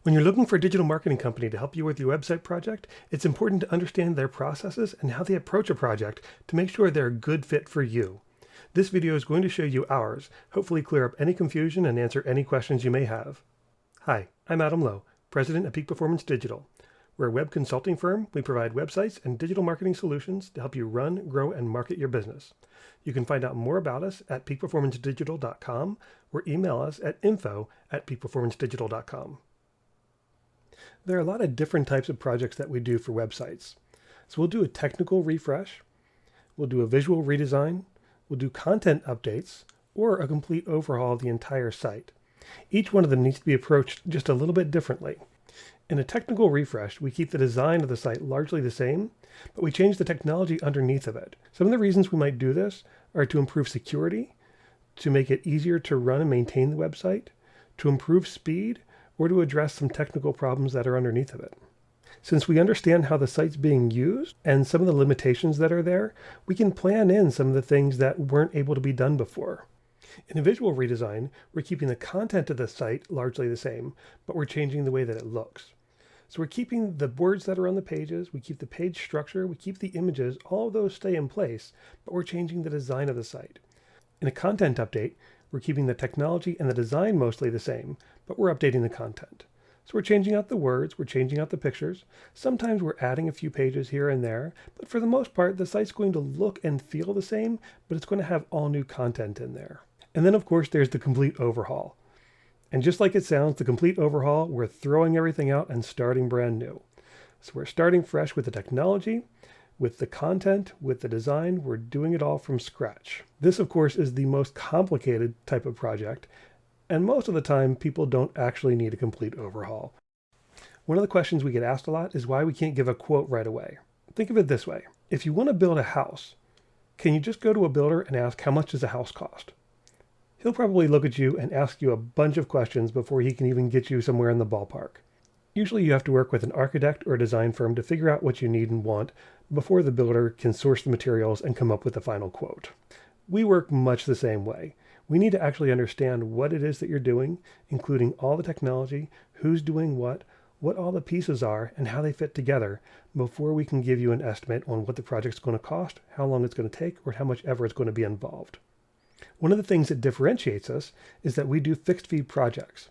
When you're looking for a digital marketing company to help you with your website project, it's important to understand their processes and how they approach a project to make sure they're a good fit for you. This video is going to show you ours, hopefully clear up any confusion and answer any questions you may have. Hi, I'm Adam Lowe, President of Peak Performance Digital. We're a web consulting firm. We provide websites and digital marketing solutions to help you run, grow, and market your business. You can find out more about us at peakperformancedigital.com or email us at info@peakperformancedigital.com. There are a lot of different types of projects that we do for websites. So we'll do a technical refresh, we'll do a visual redesign, we'll do content updates, or a complete overhaul of the entire site. Each one of them needs to be approached just a little bit differently. In a technical refresh, we keep the design of the site largely the same, but we change the technology underneath of it. Some of the reasons we might do this are to improve security, to make it easier to run and maintain the website, to improve speed, or to address some technical problems that are underneath of it. Since we understand how the site's being used and some of the limitations that are there, we can plan in some of the things that weren't able to be done before. In a visual redesign, we're keeping the content of the site largely the same, but we're changing the way that it looks. So we're keeping the words that are on the pages, we keep the page structure, we keep the images, all of those stay in place, but we're changing the design of the site. In a content update, we're keeping the technology and the design mostly the same, but we're updating the content. So we're changing out the words, we're changing out the pictures. Sometimes we're adding a few pages here and there, but for the most part, the site's going to look and feel the same, but it's going to have all new content in there. And then of course, there's the complete overhaul. And just like it sounds, the complete overhaul, we're throwing everything out and starting brand new. So we're starting fresh with the technology, with the content, with the design, we're doing it all from scratch. This, of course, is the most complicated type of project, and most of the time, people don't actually need a complete overhaul. One of the questions we get asked a lot is why we can't give a quote right away. Think of it this way. If you want to build a house, can you just go to a builder and ask how much does a house cost? He'll probably look at you and ask you a bunch of questions before he can even get you somewhere in the ballpark. Usually you have to work with an architect or a design firm to figure out what you need and want before the builder can source the materials and come up with the final quote. We work much the same way. We need to actually understand what it is that you're doing, including all the technology, who's doing what all the pieces are, and how they fit together before we can give you an estimate on what the project's going to cost, how long it's going to take, or how much ever it's going to be involved. One of the things that differentiates us is that we do fixed fee projects.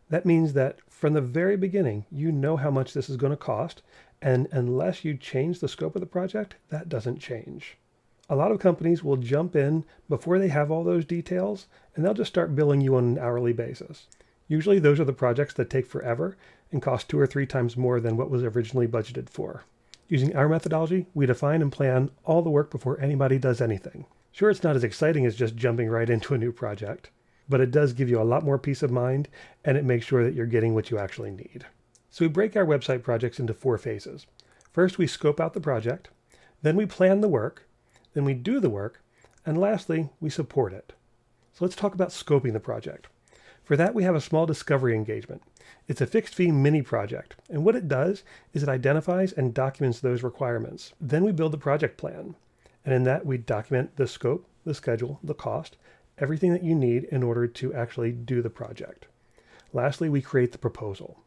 That means that from the very beginning, you know how much this is going to cost, and unless you change the scope of the project, that doesn't change. A lot of companies will jump in before they have all those details, and they'll just start billing you on an hourly basis. Usually those are the projects that take forever and cost 2 or 3 times more than what was originally budgeted for. Using our methodology, we define and plan all the work before anybody does anything. Sure, it's not as exciting as just jumping right into a new project, but it does give you a lot more peace of mind, and it makes sure that you're getting what you actually need. So we break our website projects into 4 phases. First, we scope out the project, then we plan the work, then we do the work, and lastly, we support it. So let's talk about scoping the project. For that, we have a small discovery engagement. It's a fixed fee mini project, and what it does is it identifies and documents those requirements. Then we build the project plan, and in that we document the scope, the schedule, the cost, everything that you need in order to actually do the project. Lastly, we create the proposal.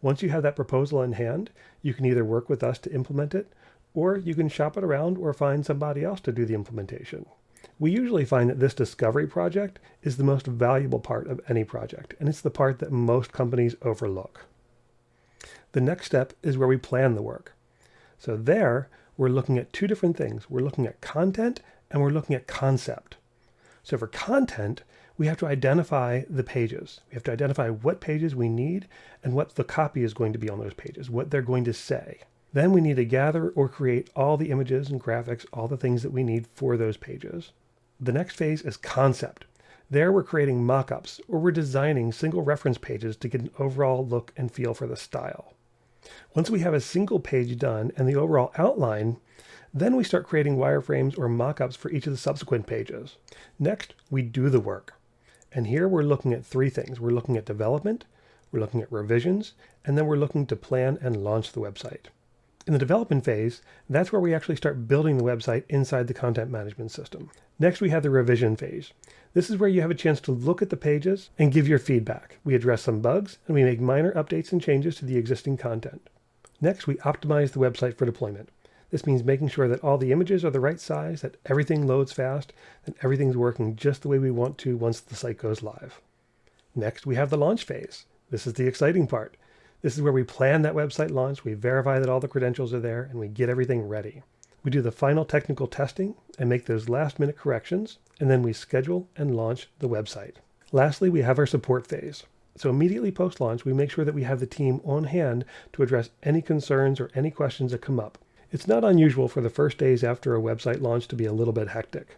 Once you have that proposal in hand, you can either work with us to implement it, or you can shop it around or find somebody else to do the implementation. We usually find that this discovery project is the most valuable part of any project, and it's the part that most companies overlook. The next step is where we plan the work. So there, we're looking at 2 different things. We're looking at content and we're looking at concept. So for content, we have to identify the pages. We have to identify what pages we need and what the copy is going to be on those pages, what they're going to say. Then we need to gather or create all the images and graphics, all the things that we need for those pages. The next phase is concept. There we're creating mock-ups or we're designing single reference pages to get an overall look and feel for the style. Once we have a single page done and the overall outline, then we start creating wireframes or mock-ups for each of the subsequent pages. Next, we do the work. And here we're looking at 3 things. We're looking at development, we're looking at revisions, and then we're looking to plan and launch the website. In the development phase, that's where we actually start building the website inside the content management system. Next, we have the revision phase. This is where you have a chance to look at the pages and give your feedback. We address some bugs and we make minor updates and changes to the existing content. Next, we optimize the website for deployment. This means making sure that all the images are the right size, that everything loads fast, and everything's working just the way we want to once the site goes live. Next, we have the launch phase. This is the exciting part. This is where we plan that website launch, we verify that all the credentials are there, and we get everything ready. We do the final technical testing and make those last-minute corrections, and then we schedule and launch the website. Lastly, we have our support phase. So immediately post-launch, we make sure that we have the team on hand to address any concerns or any questions that come up. It's not unusual for the first days after a website launch to be a little bit hectic.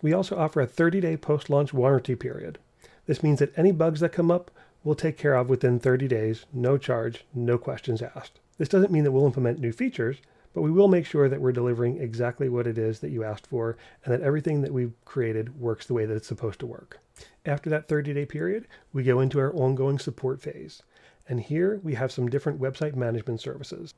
We also offer a 30-day post-launch warranty period. This means that any bugs that come up, we'll take care of within 30 days, no charge, no questions asked. This doesn't mean that we'll implement new features, but we will make sure that we're delivering exactly what it is that you asked for and that everything that we've created works the way that it's supposed to work. After that 30-day period, we go into our ongoing support phase. And here we have some different website management services.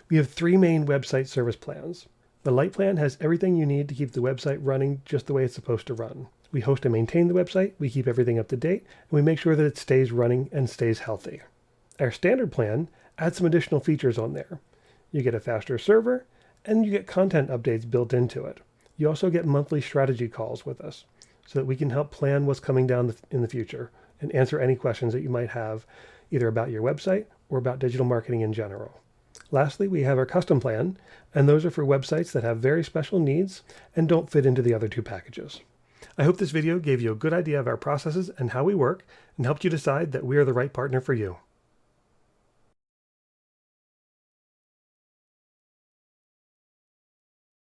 We have 3 main website service plans. The Lite plan has everything you need to keep the website running just the way it's supposed to run. We host and maintain the website, we keep everything up to date, and we make sure that it stays running and stays healthy. Our standard plan adds some additional features on there. You get a faster server, and you get content updates built into it. You also get monthly strategy calls with us, so that we can help plan what's coming down in the future and answer any questions that you might have, either about your website or about digital marketing in general. Lastly, we have our custom plan, and those are for websites that have very special needs and don't fit into the other 2 packages. I hope this video gave you a good idea of our processes and how we work and helped you decide that we are the right partner for you.